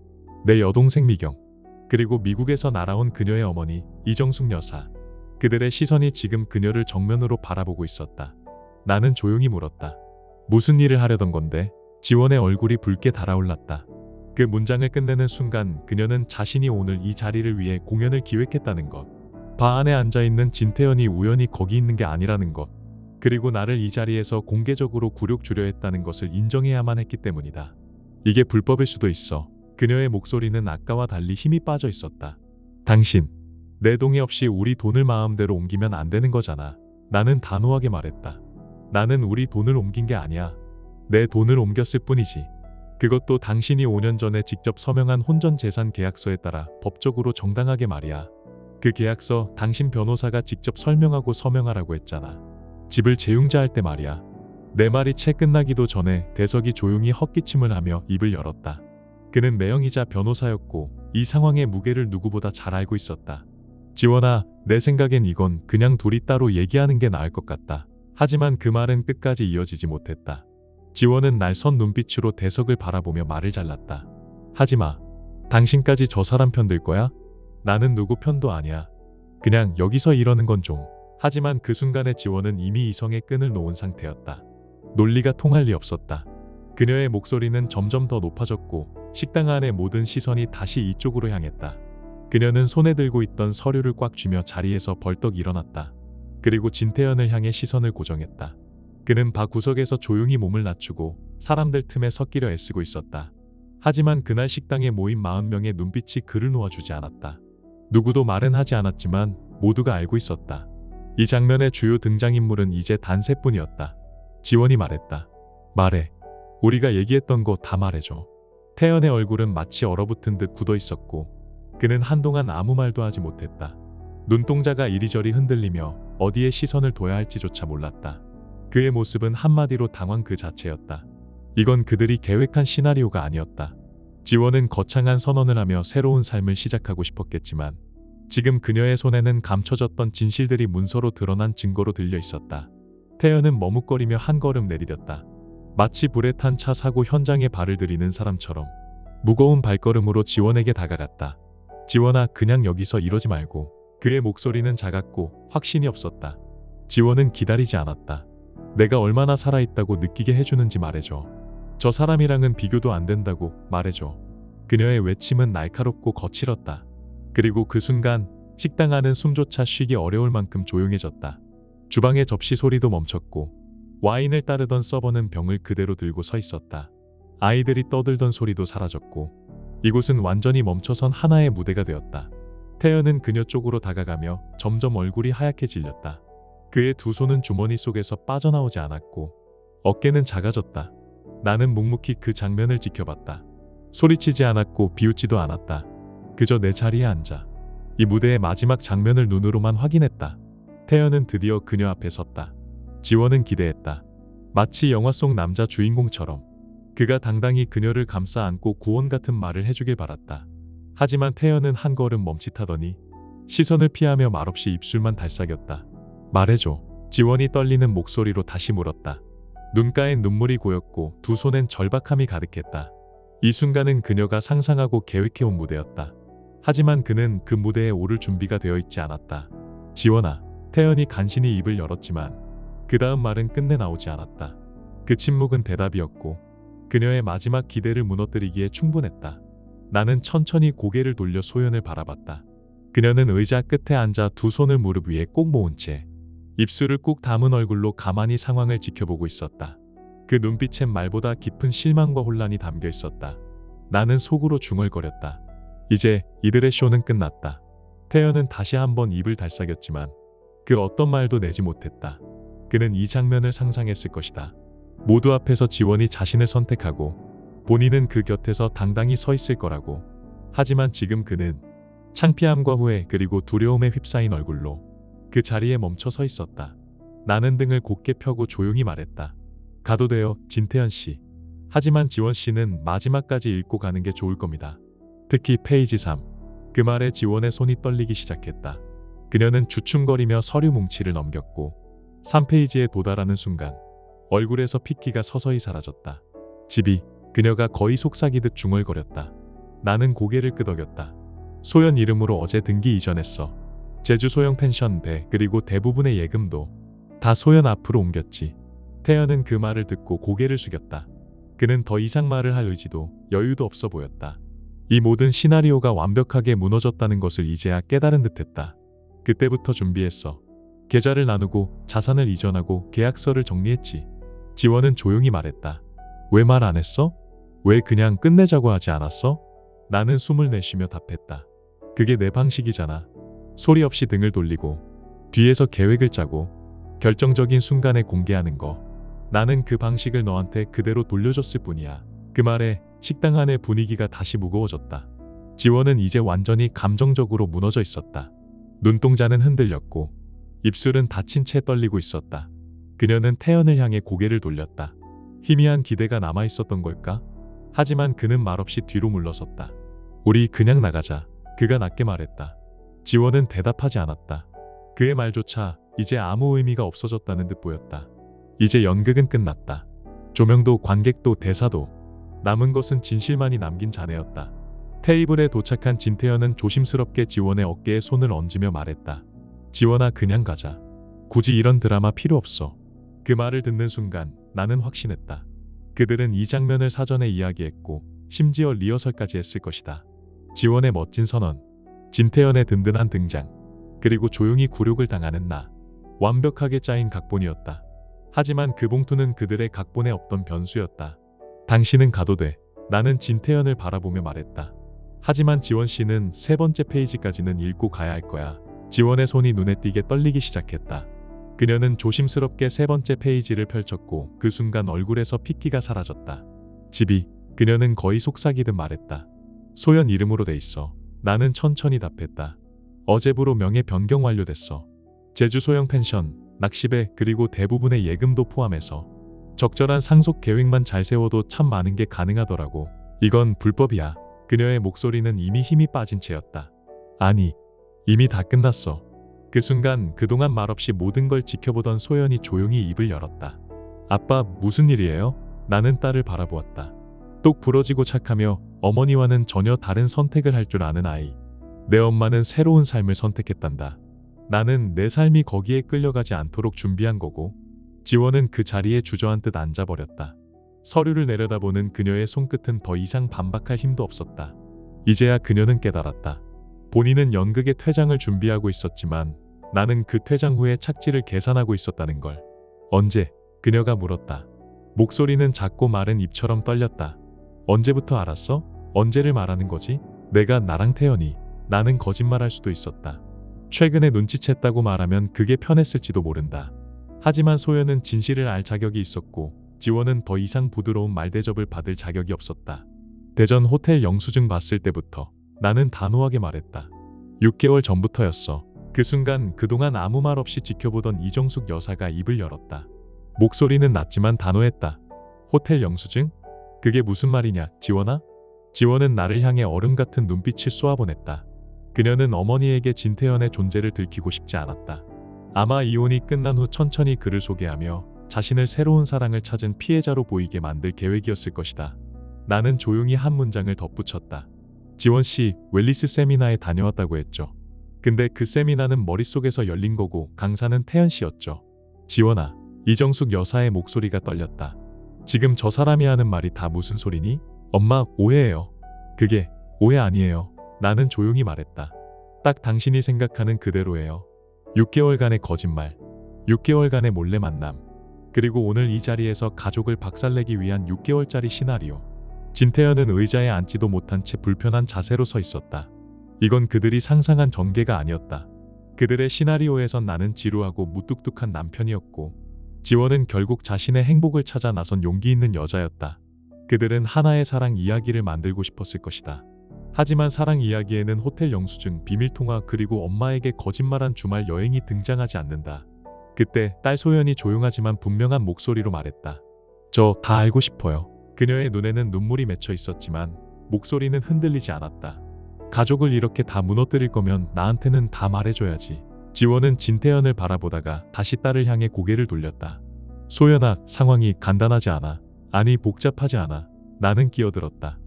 내 여동생 미경, 그리고 미국에서 날아온 그녀의 어머니 이정숙 여사. 그들의 시선이 지금 그녀를 정면으로 바라보고 있었다. 나는 조용히 물었다. 무슨 일을 하려던 건데? 지원의 얼굴이 붉게 달아올랐다. 그 문장을 끝내는 순간 그녀는 자신이 오늘 이 자리를 위해 공연을 기획했다는 것. 바 안에 앉아있는 진태현이 우연히 거기 있는 게 아니라는 것. 그리고 나를 이 자리에서 공개적으로 굴욕 주려 했다는 것을 인정해야만 했기 때문이다. 이게 불법일 수도 있어. 그녀의 목소리는 아까와 달리 힘이 빠져 있었다. 당신, 내 동의 없이 우리 돈을 마음대로 옮기면 안 되는 거잖아. 나는 단호하게 말했다. 나는 우리 돈을 옮긴 게 아니야. 내 돈을 옮겼을 뿐이지. 그것도 당신이 5년 전에 직접 서명한 혼전재산 계약서에 따라 법적으로 정당하게 말이야. 그 계약서 당신 변호사가 직접 설명하고 서명하라고 했잖아. 집을 재융자할 때 말이야. 내 말이 채 끝나기도 전에 대석이 조용히 헛기침을 하며 입을 열었다. 그는 매형이자 변호사였고 이 상황의 무게를 누구보다 잘 알고 있었다. 지원아, 내 생각엔 이건 그냥 둘이 따로 얘기하는 게 나을 것 같다. 하지만 그 말은 끝까지 이어지지 못했다. 지원은 날 선 눈빛으로 대석을 바라보며 말을 잘랐다. 하지마. 당신까지 저 사람 편 들 거야? 나는 누구 편도 아니야. 그냥 여기서 이러는 건 좀. 하지만 그 순간에 지원은 이미 이성의 끈을 놓은 상태였다. 논리가 통할 리 없었다. 그녀의 목소리는 점점 더 높아졌고 식당 안의 모든 시선이 다시 이쪽으로 향했다. 그녀는 손에 들고 있던 서류를 꽉 쥐며 자리에서 벌떡 일어났다. 그리고 진태현을 향해 시선을 고정했다. 그는 바 구석에서 조용히 몸을 낮추고 사람들 틈에 섞이려 애쓰고 있었다. 하지만 그날 식당에 모인 40명의 눈빛이 그를 놓아주지 않았다. 누구도 말은 하지 않았지만 모두가 알고 있었다. 이 장면의 주요 등장인물은 이제 단 3분이었다. 지원이 말했다. 말해. 우리가 얘기했던 거 다 말해줘. 태연의 얼굴은 마치 얼어붙은 듯 굳어 있었고 그는 한동안 아무 말도 하지 못했다. 눈동자가 이리저리 흔들리며 어디에 시선을 둬야 할지조차 몰랐다. 그의 모습은 한마디로 당황 그 자체였다. 이건 그들이 계획한 시나리오가 아니었다. 지원은 거창한 선언을 하며 새로운 삶을 시작하고 싶었겠지만 지금 그녀의 손에는 감춰졌던 진실들이 문서로 드러난 증거로 들려 있었다. 태연은 머뭇거리며 한 걸음 내디뎠다. 마치 불에 탄 차 사고 현장에 발을 들이는 사람처럼 무거운 발걸음으로 지원에게 다가갔다. 지원아, 그냥 여기서 이러지 말고. 그의 목소리는 작았고 확신이 없었다. 지원은 기다리지 않았다. 내가 얼마나 살아있다고 느끼게 해주는지 말해줘. 저 사람이랑은 비교도 안 된다고 말해줘. 그녀의 외침은 날카롭고 거칠었다. 그리고 그 순간 식당 안은 숨조차 쉬기 어려울 만큼 조용해졌다. 주방의 접시 소리도 멈췄고 와인을 따르던 서버는 병을 그대로 들고 서 있었다. 아이들이 떠들던 소리도 사라졌고 이곳은 완전히 멈춰선 하나의 무대가 되었다. 태연은 그녀 쪽으로 다가가며 점점 얼굴이 하얗게 질렸다. 그의 두 손은 주머니 속에서 빠져나오지 않았고 어깨는 작아졌다. 나는 묵묵히 그 장면을 지켜봤다. 소리치지 않았고 비웃지도 않았다. 그저 내 자리에 앉아 이 무대의 마지막 장면을 눈으로만 확인했다. 태연은 드디어 그녀 앞에 섰다. 지원은 기대했다. 마치 영화 속 남자 주인공처럼 그가 당당히 그녀를 감싸 안고 구원 같은 말을 해주길 바랐다. 하지만 태연은 한 걸음 멈칫하더니 시선을 피하며 말없이 입술만 달싹였다. 말해줘. 지원이 떨리는 목소리로 다시 물었다. 눈가엔 눈물이 고였고 두 손엔 절박함이 가득했다. 이 순간은 그녀가 상상하고 계획해온 무대였다. 하지만 그는 그 무대에 오를 준비가 되어 있지 않았다. 지원아. 태연이 간신히 입을 열었지만 그 다음 말은 끝내 나오지 않았다. 그 침묵은 대답이었고 그녀의 마지막 기대를 무너뜨리기에 충분했다. 나는 천천히 고개를 돌려 소연을 바라봤다. 그녀는 의자 끝에 앉아 두 손을 무릎 위에 꼭 모은 채 입술을 꾹 담은 얼굴로 가만히 상황을 지켜보고 있었다. 그 눈빛엔 말보다 깊은 실망과 혼란이 담겨 있었다. 나는 속으로 중얼거렸다. 이제 이들의 쇼는 끝났다. 태연은 다시 한번 입을 달싹였지만 그 어떤 말도 내지 못했다. 그는 이 장면을 상상했을 것이다. 모두 앞에서 지원이 자신을 선택하고 본인은 그 곁에서 당당히 서 있을 거라고. 하지만 지금 그는 창피함과 후회 그리고 두려움에 휩싸인 얼굴로 그 자리에 멈춰 서 있었다. 나는 등을 곧게 펴고 조용히 말했다. 가도 돼요, 진태현 씨. 하지만 지원 씨는 마지막까지 읽고 가는 게 좋을 겁니다. 특히 페이지 3. 그 말에 지원의 손이 떨리기 시작했다. 그녀는 주춤거리며 서류 뭉치를 넘겼고 3페이지에 도달하는 순간 얼굴에서 핏기가 서서히 사라졌다. 집이 그녀가 거의 속삭이듯 중얼거렸다. 나는 고개를 끄덕였다. 소연 이름으로 어제 등기 이전했어. 제주 소형 펜션 배 그리고 대부분의 예금도 다 소연 앞으로 옮겼지. 태연은 그 말을 듣고 고개를 숙였다. 그는 더 이상 말을 할 의지도 여유도 없어 보였다. 이 모든 시나리오가 완벽하게 무너졌다는 것을 이제야 깨달은 듯했다. 그때부터 준비했어. 계좌를 나누고 자산을 이전하고 계약서를 정리했지. 지원은 조용히 말했다. 왜 말 안 했어? 왜 그냥 끝내자고 하지 않았어? 나는 숨을 내쉬며 답했다. 그게 내 방식이잖아. 소리 없이 등을 돌리고 뒤에서 계획을 짜고 결정적인 순간에 공개하는 거. 나는 그 방식을 너한테 그대로 돌려줬을 뿐이야. 그 말에 식당 안의 분위기가 다시 무거워졌다. 지원은 이제 완전히 감정적으로 무너져 있었다. 눈동자는 흔들렸고 입술은 다친 채 떨리고 있었다. 그녀는 태연을 향해 고개를 돌렸다. 희미한 기대가 남아있었던 걸까? 하지만 그는 말없이 뒤로 물러섰다. 우리 그냥 나가자. 그가 낮게 말했다. 지원은 대답하지 않았다. 그의 말조차 이제 아무 의미가 없어졌다는 듯 보였다. 이제 연극은 끝났다. 조명도 관객도 대사도 남은 것은 진실만이 남긴 잔해였다. 테이블에 도착한 진태현은 조심스럽게 지원의 어깨에 손을 얹으며 말했다. 지원아, 그냥 가자. 굳이 이런 드라마 필요 없어. 그 말을 듣는 순간 나는 확신했다. 그들은 이 장면을 사전에 이야기했고 심지어 리허설까지 했을 것이다. 지원의 멋진 선언, 진태현의 든든한 등장, 그리고 조용히 굴욕을 당하는 나. 완벽하게 짜인 각본이었다. 하지만 그 봉투는 그들의 각본에 없던 변수였다. 당신은 가도 돼. 나는 진태현을 바라보며 말했다. 하지만 지원 씨는 세 번째 페이지까지는 읽고 가야 할 거야. 지원의 손이 눈에 띄게 떨리기 시작했다. 그녀는 조심스럽게 세 번째 페이지를 펼쳤고 그 순간 얼굴에서 핏기가 사라졌다. 집이, 그녀는 거의 속삭이듯 말했다. 소연 이름으로 돼 있어. 나는 천천히 답했다. 어제부로 명의 변경 완료됐어. 제주 소형 펜션, 낚시배 그리고 대부분의 예금도 포함해서 적절한 상속 계획만 잘 세워도 참 많은 게 가능하더라고. 이건 불법이야. 그녀의 목소리는 이미 힘이 빠진 채였다. 아니, 이미 다 끝났어. 그 순간 그동안 말없이 모든 걸 지켜보던 소연이 조용히 입을 열었다. 아빠, 무슨 일이에요? 나는 딸을 바라보았다. 똑 부러지고 착하며 어머니와는 전혀 다른 선택을 할 줄 아는 아이. 내 엄마는 새로운 삶을 선택했단다. 나는 내 삶이 거기에 끌려가지 않도록 준비한 거고, 지원은 그 자리에 주저앉듯 앉아버렸다. 서류를 내려다보는 그녀의 손끝은 더 이상 반박할 힘도 없었다. 이제야 그녀는 깨달았다. 본인은 연극의 퇴장을 준비하고 있었지만 나는 그 퇴장 후의 착지를 계산하고 있었다는 걸. 언제? 그녀가 물었다. 목소리는 작고 마른 입처럼 떨렸다. 언제부터 알았어? 언제를 말하는 거지? 내가 나랑 태연이. 나는 거짓말할 수도 있었다. 최근에 눈치챘다고 말하면 그게 편했을지도 모른다. 하지만 소연은 진실을 알 자격이 있었고 지원은 더 이상 부드러운 말대접을 받을 자격이 없었다. 대전 호텔 영수증 봤을 때부터 나는 단호하게 말했다. 6개월 전부터였어. 그 순간 그동안 아무 말 없이 지켜보던 이정숙 여사가 입을 열었다. 목소리는 낮지만 단호했다. 호텔 영수증? 그게 무슨 말이냐, 지원아? 지원은 나를 향해 얼음 같은 눈빛을 쏘아보냈다. 그녀는 어머니에게 진태현의 존재를 들키고 싶지 않았다. 아마 이혼이 끝난 후 천천히 그를 소개하며 자신을 새로운 사랑을 찾은 피해자로 보이게 만들 계획이었을 것이다. 나는 조용히 한 문장을 덧붙였다. 지원씨, 웰리스 세미나에 다녀왔다고 했죠. 근데 그 세미나는 머릿속에서 열린 거고 강사는 태연씨였죠. 지원아, 이정숙 여사의 목소리가 떨렸다. 지금 저 사람이 하는 말이 다 무슨 소리니? 엄마, 오해예요. 그게 오해 아니에요. 나는 조용히 말했다. 딱 당신이 생각하는 그대로예요. 6개월간의 거짓말, 6개월간의 몰래 만남, 그리고 오늘 이 자리에서 가족을 박살내기 위한 6개월짜리 시나리오. 진태현은 의자에 앉지도 못한 채 불편한 자세로 서 있었다. 이건 그들이 상상한 전개가 아니었다. 그들의 시나리오에선 나는 지루하고 무뚝뚝한 남편이었고 지원은 결국 자신의 행복을 찾아 나선 용기 있는 여자였다. 그들은 하나의 사랑 이야기를 만들고 싶었을 것이다. 하지만 사랑 이야기에는 호텔 영수증, 비밀통화 그리고 엄마에게 거짓말한 주말 여행이 등장하지 않는다. 그때 딸 소연이 조용하지만 분명한 목소리로 말했다. 저 다 알고 싶어요. 그녀의 눈에는 눈물이 맺혀 있었지만 목소리는 흔들리지 않았다. 가족을 이렇게 다 무너뜨릴 거면 나한테는 다 말해줘야지. 지원은 진태현을 바라보다가 다시 딸을 향해 고개를 돌렸다. 소연아, 상황이 간단하지 않아. 아니, 복잡하지 않아. 나는 끼어들었다.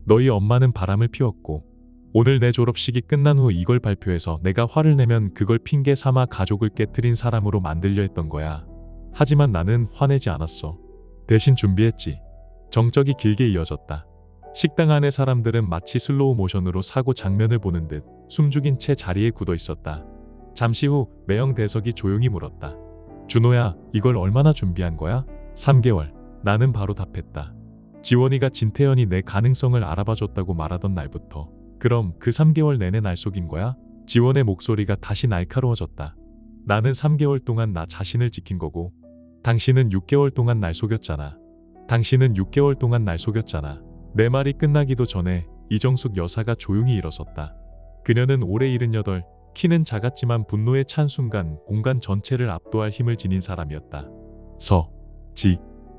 너희 엄마는 바람을 피웠고 오늘 내 졸업식이 끝난 후 이걸 발표해서 내가 화를 내면 그걸 핑계 삼아 가족을 깨트린 사람으로 만들려 했던 거야. 하지만 나는 화내지 않았어. 대신 준비했지. 정적이 길게 이어졌다. 식당 안의 사람들은 마치 슬로우 모션으로 사고 장면을 보는 듯 숨죽인 채 자리에 굳어 있었다. 잠시 후 매형 대석이 조용히 물었다. 준호야, 이걸 얼마나 준비한 거야? 3개월. 나는 바로 답했다. 지원이가 진태현이 내 가능성을 알아봐줬다고 말하던 날부터. 그럼 그 3개월 내내 날 속인 거야? 지원의 목소리가 다시 날카로워졌다. 나는 3개월 동안 나 자신을 지킨 거고 당신은 6개월 동안 날 속였잖아. 당신은 6개월 동안 날 속였잖아. 내 말이 끝나기도 전에 이정숙 여사가 조용히 일어섰다. 그녀는 올해 78, 키는 작았지만 분노에 찬 순간 공간 전체를 압도할 힘을 지닌 사람이었다.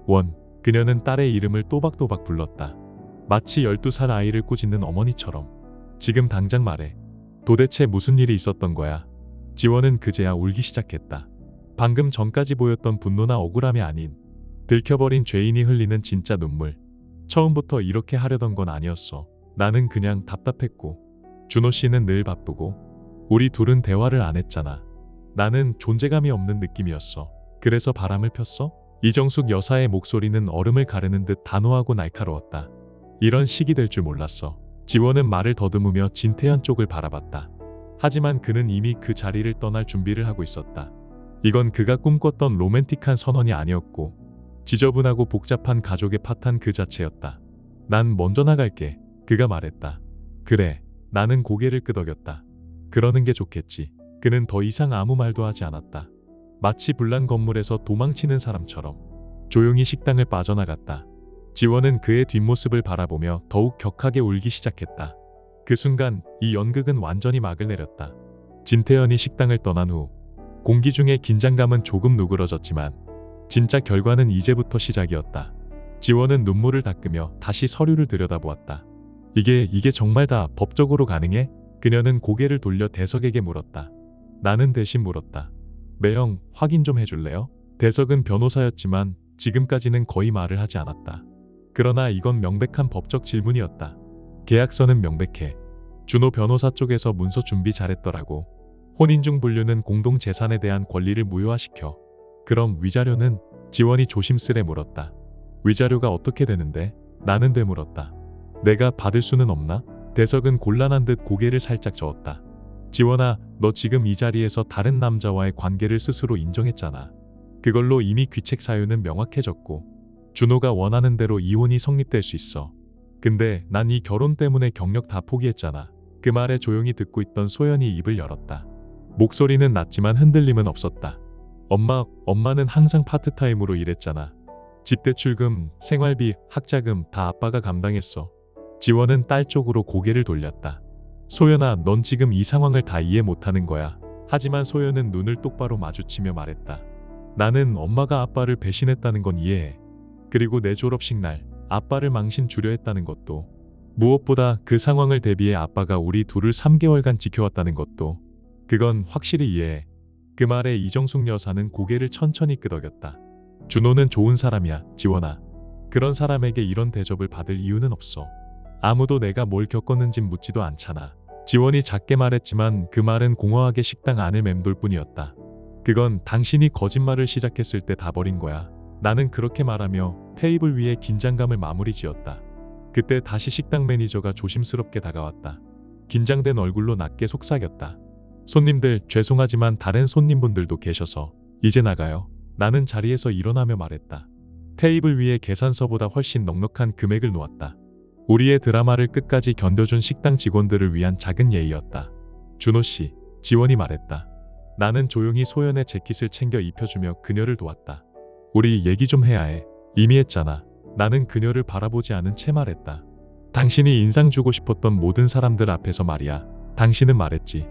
원. 그녀는 딸의 이름을 또박또박 불렀다. 마치 12살 아이를 꾸짖는 어머니처럼. 지금 당장 말해. 도대체 무슨 일이 있었던 거야? 지원은 그제야 울기 시작했다. 방금 전까지 보였던 분노나 억울함이 아닌 들켜버린 죄인이 흘리는 진짜 눈물. 처음부터 이렇게 하려던 건 아니었어. 나는 그냥 답답했고 준호 씨는 늘 바쁘고 우리 둘은 대화를 안 했잖아. 나는 존재감이 없는 느낌이었어. 그래서 바람을 폈어? 이정숙 여사의 목소리는 얼음을 가르는 듯 단호하고 날카로웠다. 이런 시기 될 줄 몰랐어. 지원은 말을 더듬으며 진태현 쪽을 바라봤다. 하지만 그는 이미 그 자리를 떠날 준비를 하고 있었다. 이건 그가 꿈꿨던 로맨틱한 선언이 아니었고 지저분하고 복잡한 가족의 파탄 그 자체였다. 난 먼저 나갈게. 그가 말했다. 그래. 나는 고개를 끄덕였다. 그러는 게 좋겠지. 그는 더 이상 아무 말도 하지 않았다. 마치 불난 건물에서 도망치는 사람처럼 조용히 식당을 빠져나갔다. 지원은 그의 뒷모습을 바라보며 더욱 격하게 울기 시작했다. 그 순간 이 연극은 완전히 막을 내렸다. 진태현이 식당을 떠난 후 공기 중의 긴장감은 조금 누그러졌지만 진짜 결과는 이제부터 시작이었다. 지원은 눈물을 닦으며 다시 서류를 들여다보았다. 이게 정말 다 법적으로 가능해? 그녀는 고개를 돌려 대석에게 물었다. 나는 대신 물었다. 매형, 확인 좀 해줄래요? 대석은 변호사였지만 지금까지는 거의 말을 하지 않았다. 그러나 이건 명백한 법적 질문이었다. 계약서는 명백해. 준호 변호사 쪽에서 문서 준비 잘했더라고. 혼인중 분류는 공동재산에 대한 권리를 무효화시켜. 그럼 위자료는? 지원이 조심스레 물었다. 위자료가 어떻게 되는데? 나는 되물었다. 내가 받을 수는 없나? 대석은 곤란한 듯 고개를 살짝 저었다. 지원아, 너 지금 이 자리에서 다른 남자와의 관계를 스스로 인정했잖아. 그걸로 이미 귀책 사유는 명확해졌고 준호가 원하는 대로 이혼이 성립될 수 있어. 근데 난 이 결혼 때문에 경력 다 포기했잖아. 그 말에 조용히 듣고 있던 소연이 입을 열었다. 목소리는 낮지만 흔들림은 없었다. 엄마는 항상 파트타임으로 일했잖아. 집대출금, 생활비, 학자금 다 아빠가 감당했어. 지원은 딸 쪽으로 고개를 돌렸다. 소연아, 넌 지금 이 상황을 다 이해 못하는 거야. 하지만 소연은 눈을 똑바로 마주치며 말했다. 나는 엄마가 아빠를 배신했다는 건 이해해. 그리고 내 졸업식 날 아빠를 망신 주려 했다는 것도, 무엇보다 그 상황을 대비해 아빠가 우리 둘을 3개월간 지켜왔다는 것도, 그건 확실히 이해해. 그 말에 이정숙 여사는 고개를 천천히 끄덕였다. 준호는 좋은 사람이야, 지원아. 그런 사람에게 이런 대접을 받을 이유는 없어. 아무도 내가 뭘 겪었는진 묻지도 않잖아. 지원이 작게 말했지만 그 말은 공허하게 식당 안을 맴돌 뿐이었다. 그건 당신이 거짓말을 시작했을 때 다 버린 거야. 나는 그렇게 말하며 테이블 위에 긴장감을 마무리 지었다. 그때 다시 식당 매니저가 조심스럽게 다가왔다. 긴장된 얼굴로 낮게 속삭였다. 손님들, 죄송하지만 다른 손님분들도 계셔서 이제 나가요. 나는 자리에서 일어나며 말했다. 테이블 위에 계산서보다 훨씬 넉넉한 금액을 놓았다. 우리의 드라마를 끝까지 견뎌준 식당 직원들을 위한 작은 예의였다. 준호씨, 지원이 말했다. 나는 조용히 소연의 재킷을 챙겨 입혀주며 그녀를 도왔다. 우리 얘기 좀 해야 해. 이미 했잖아. 나는 그녀를 바라보지 않은 채 말했다. 당신이 인상 주고 싶었던 모든 사람들 앞에서 말이야. 당신은 말했지.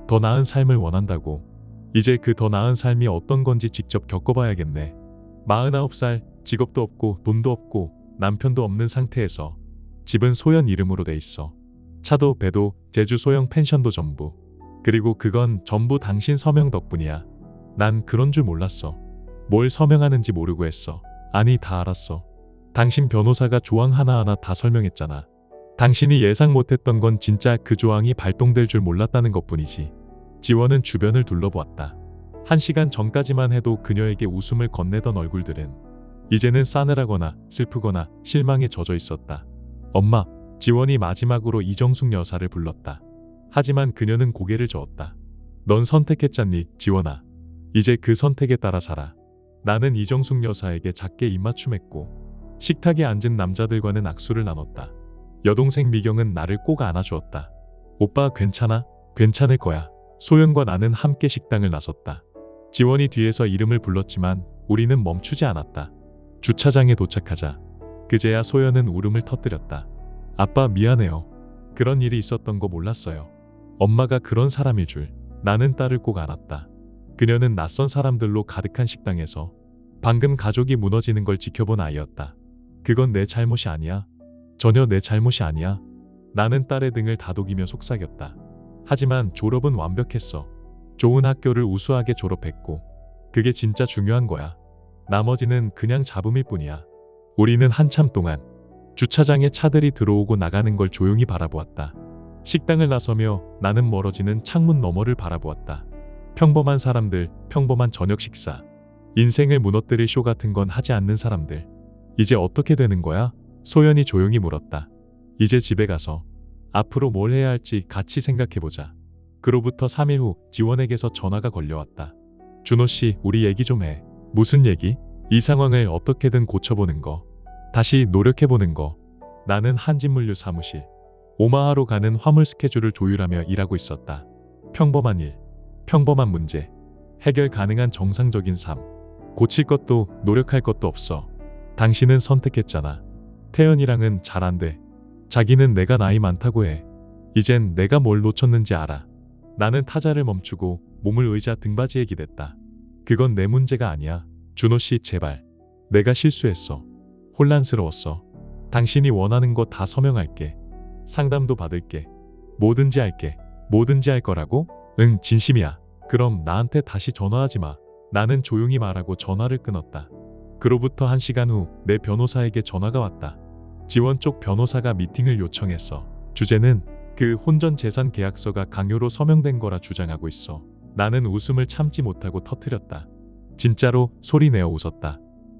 더 나은 삶을 원한다고. 이제 그 더 나은 삶이 어떤 건지 직접 겪어봐야겠네. 49살, 직업도 없고 돈도 없고 남편도 없는 상태에서 집은 소연 이름으로 돼 있어. 차도 배도 제주 소형 펜션도 전부. 그리고 그건 전부 당신 서명 덕분이야. 난 그런 줄 몰랐어. 뭘 서명하는지 모르고 했어. 아니, 다 알았어. 당신 변호사가 조항 하나하나 다 설명했잖아. 당신이 예상 못했던 건 진짜 그 조항이 발동될 줄 몰랐다는 것뿐이지. 지원은 주변을 둘러보았다. 1시간 전까지만 해도 그녀에게 웃음을 건네던 얼굴들은 이제는 싸늘하거나 슬프거나 실망에 젖어 있었다. 엄마, 지원이 마지막으로 이정숙 여사를 불렀다. 하지만 그녀는 고개를 저었다. 넌 선택했잖니, 지원아. 이제 그 선택에 따라 살아. 나는 이정숙 여사에게 작게 입맞춤했고 식탁에 앉은 남자들과는 악수를 나눴다. 여동생 미경은 나를 꼭 안아주었다. 오빠 괜찮아? 괜찮을 거야. 소연과 나는 함께 식당을 나섰다. 지원이 뒤에서 이름을 불렀지만 우리는 멈추지 않았다. 주차장에 도착하자 그제야 소연은 울음을 터뜨렸다. 아빠 미안해요. 그런 일이 있었던 거 몰랐어요. 엄마가 그런 사람일 줄. 나는 딸을 꼭 안았다. 그녀는 낯선 사람들로 가득한 식당에서 방금 가족이 무너지는 걸 지켜본 아이였다. 그건 내 잘못이 아니야. 전혀 내 잘못이 아니야. 나는 딸의 등을 다독이며 속삭였다. 하지만 졸업은 완벽했어. 좋은 학교를 우수하게 졸업했고 그게 진짜 중요한 거야. 나머지는 그냥 잡음일 뿐이야. 우리는 한참 동안 주차장에 차들이 들어오고 나가는 걸 조용히 바라보았다. 식당을 나서며 나는 멀어지는 창문 너머를 바라보았다. 평범한 사람들, 평범한 저녁 식사. 인생을 무너뜨릴 쇼 같은 건 하지 않는 사람들. 이제 어떻게 되는 거야? 소연이 조용히 물었다. 이제 집에 가서 앞으로 뭘 해야 할지 같이 생각해보자. 그로부터 3일 후 지원에게서 전화가 걸려왔다. 준호씨, 우리 얘기 좀 해. 무슨 얘기? 이 상황을 어떻게든 고쳐보는 거. 다시 노력해보는 거. 나는 한진물류 사무실 오마하로 가는 화물 스케줄을 조율하며 일하고 있었다. 평범한 일, 평범한 문제. 해결 가능한 정상적인 삶. 고칠 것도 노력할 것도 없어. 당신은 선택했잖아. 태연이랑은 잘 안 돼. 자기는 내가 나이 많다고 해. 이젠 내가 뭘 놓쳤는지 알아. 나는 타자를 멈추고 몸을 의자 등받이에 기댔다. 그건 내 문제가 아니야. 준호 씨 제발. 내가 실수했어. 혼란스러웠어. 당신이 원하는 거 다 서명할게. 상담도 받을게. 뭐든지 할게. 뭐든지 할 거라고? 응, 진심이야. 그럼 나한테 다시 전화하지 마. 나는 조용히 말하고 전화를 끊었다. 그로부터 1시간 후 내 변호사에게 전화가 왔다. 지원 쪽 변호사가 미팅을 요청했어. 주제는 그 혼전 재산 계약서가 강요로 서명된 거라 주장하고 있어. 나는 웃음을 참지 못하고 터뜨렸다. 진짜로 소리내어 웃었다.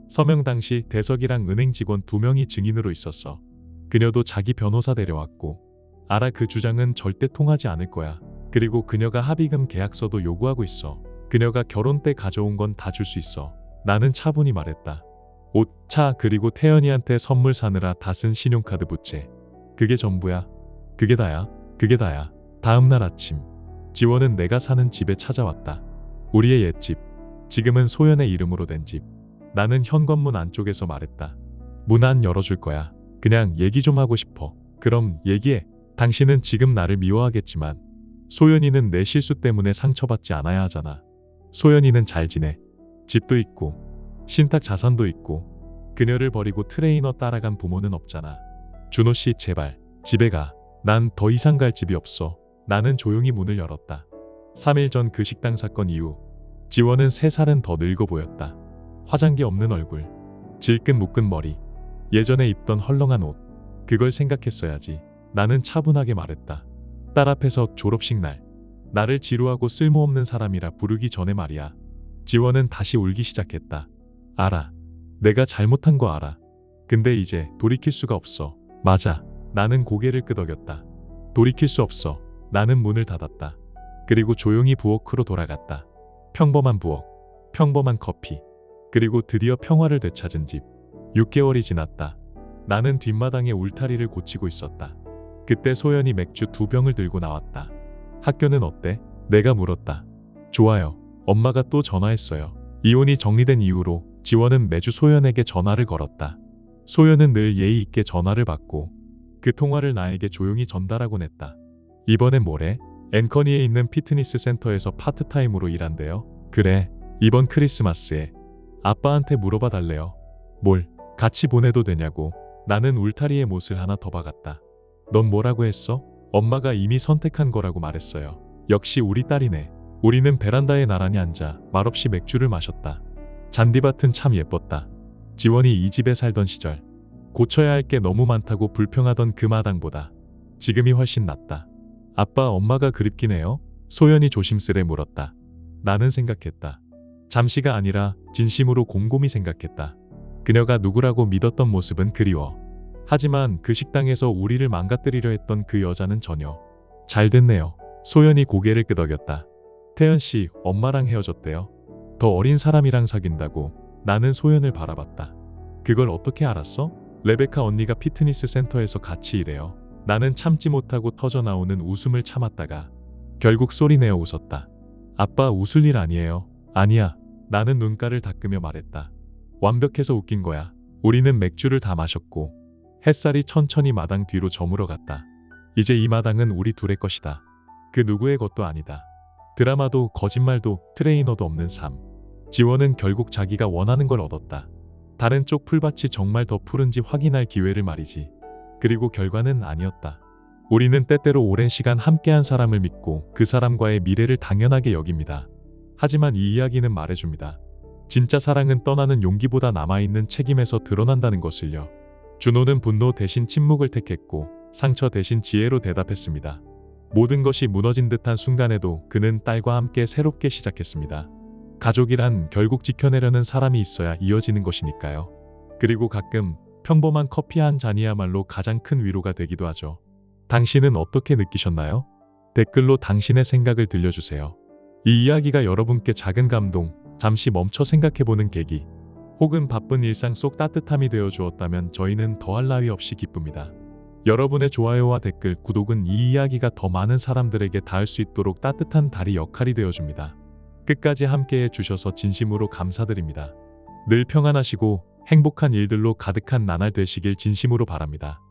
서명 당시 대석이랑 은행 직원 2명이 증인으로 있었어. 그녀도 자기 변호사 데려왔고. 알아, 그 주장은 절대 통하지 않을 거야. 그리고 그녀가 합의금 계약서도 요구하고 있어. 그녀가 결혼 때 가져온 건 다 줄 수 있어. 나는 차분히 말했다. 옷, 차, 그리고 태연이한테 선물 사느라 다 쓴 신용카드 부채. 그게 전부야. 그게 다야. 그게 다야. 다음 날 아침 지원은 내가 사는 집에 찾아왔다. 우리의 옛집. 지금은 소연의 이름으로 된 집. 나는 현관문 안쪽에서 말했다. 문 안 열어줄 거야. 그냥 얘기 좀 하고 싶어. 그럼 얘기해. 당신은 지금 나를 미워하겠지만 소연이는 내 실수 때문에 상처받지 않아야 하잖아. 소연이는 잘 지내. 집도 있고 신탁 자산도 있고 그녀를 버리고 트레이너 따라간 부모는 없잖아. 준호 씨 제발 집에 가. 난 더 이상 갈 집이 없어. 나는 조용히 문을 열었다. 3일 전 그 식당 사건 이후 지원은 3살은 더 늙어 보였다. 화장기 없는 얼굴, 질끈 묶은 머리, 예전에 입던 헐렁한 옷. 그걸 생각했어야지. 나는 차분하게 말했다. 딸 앞에서 졸업식 날 나를 지루하고 쓸모없는 사람이라 부르기 전에 말이야. 지원은 다시 울기 시작했다. 알아. 내가 잘못한 거 알아. 근데 이제 돌이킬 수가 없어. 맞아. 나는 고개를 끄덕였다. 돌이킬 수 없어. 나는 문을 닫았다. 그리고 조용히 부엌으로 돌아갔다. 평범한 부엌, 평범한 커피, 그리고 드디어 평화를 되찾은 집. 6개월이 지났다. 나는 뒷마당에 울타리를 고치고 있었다. 그때 소연이 맥주 2병을 들고 나왔다. 학교는 어때? 내가 물었다. 좋아요. 엄마가 또 전화했어요. 이혼이 정리된 이후로 지원은 매주 소연에게 전화를 걸었다. 소연은 늘 예의 있게 전화를 받고 그 통화를 나에게 조용히 전달하곤 했다. 이번엔 뭐래? 앤커니에 있는 피트니스 센터에서 파트타임으로 일한대요. 그래. 이번 크리스마스에 아빠한테 물어봐 달래요. 뭘? 같이 보내도 되냐고. 나는 울타리에 못을 하나 더 박았다. 넌 뭐라고 했어? 엄마가 이미 선택한 거라고 말했어요. 역시 우리 딸이네. 우리는 베란다에 나란히 앉아 말없이 맥주를 마셨다. 잔디밭은 참 예뻤다. 지원이 이 집에 살던 시절 고쳐야 할 게 너무 많다고 불평하던 그 마당보다 지금이 훨씬 낫다. 아빠, 엄마가 그립긴 해요? 소연이 조심스레 물었다. 나는 생각했다. 잠시가 아니라 진심으로 곰곰이 생각했다. 그녀가 누구라고 믿었던 모습은 그리워. 하지만 그 식당에서 우리를 망가뜨리려 했던 그 여자는 전혀. 잘 됐네요. 소연이 고개를 끄덕였다. 태연 씨, 엄마랑 헤어졌대요. 더 어린 사람이랑 사귄다고. 나는 소연을 바라봤다. 그걸 어떻게 알았어? 레베카 언니가 피트니스 센터에서 같이 일해요. 나는 참지 못하고 터져나오는 웃음을 참았다가 결국 소리내어 웃었다. 아빠, 웃을 일 아니에요. 아니야. 나는 눈가를 닦으며 말했다. 완벽해서 웃긴 거야. 우리는 맥주를 다 마셨고 햇살이 천천히 마당 뒤로 저물어 갔다. 이제 이 마당은 우리 둘의 것이다. 그 누구의 것도 아니다. 드라마도 거짓말도 트레이너도 없는 삶. 지원은 결국 자기가 원하는 걸 얻었다. 다른 쪽 풀밭이 정말 더 푸른지 확인할 기회를 말이지. 그리고 결과는 아니었다. 우리는 때때로 오랜 시간 함께한 사람을 믿고 그 사람과의 미래를 당연하게 여깁니다. 하지만 이 이야기는 말해줍니다. 진짜 사랑은 떠나는 용기보다 남아있는 책임에서 드러난다는 것을요. 준호는 분노 대신 침묵을 택했고 상처 대신 지혜로 대답했습니다. 모든 것이 무너진 듯한 순간에도 그는 딸과 함께 새롭게 시작했습니다. 가족이란 결국 지켜내려는 사람이 있어야 이어지는 것이니까요. 그리고 가끔 평범한 커피 한 잔이야말로 가장 큰 위로가 되기도 하죠. 당신은 어떻게 느끼셨나요? 댓글로 당신의 생각을 들려주세요. 이 이야기가 여러분께 작은 감동, 잠시 멈춰 생각해보는 계기, 혹은 바쁜 일상 속 따뜻함이 되어 주었다면 저희는 더할 나위 없이 기쁩니다. 여러분의 좋아요와 댓글, 구독은 이 이야기가 더 많은 사람들에게 닿을 수 있도록 따뜻한 다리 역할이 되어줍니다. 끝까지 함께해 주셔서 진심으로 감사드립니다. 늘 평안하시고 행복한 일들로 가득한 나날 되시길 진심으로 바랍니다.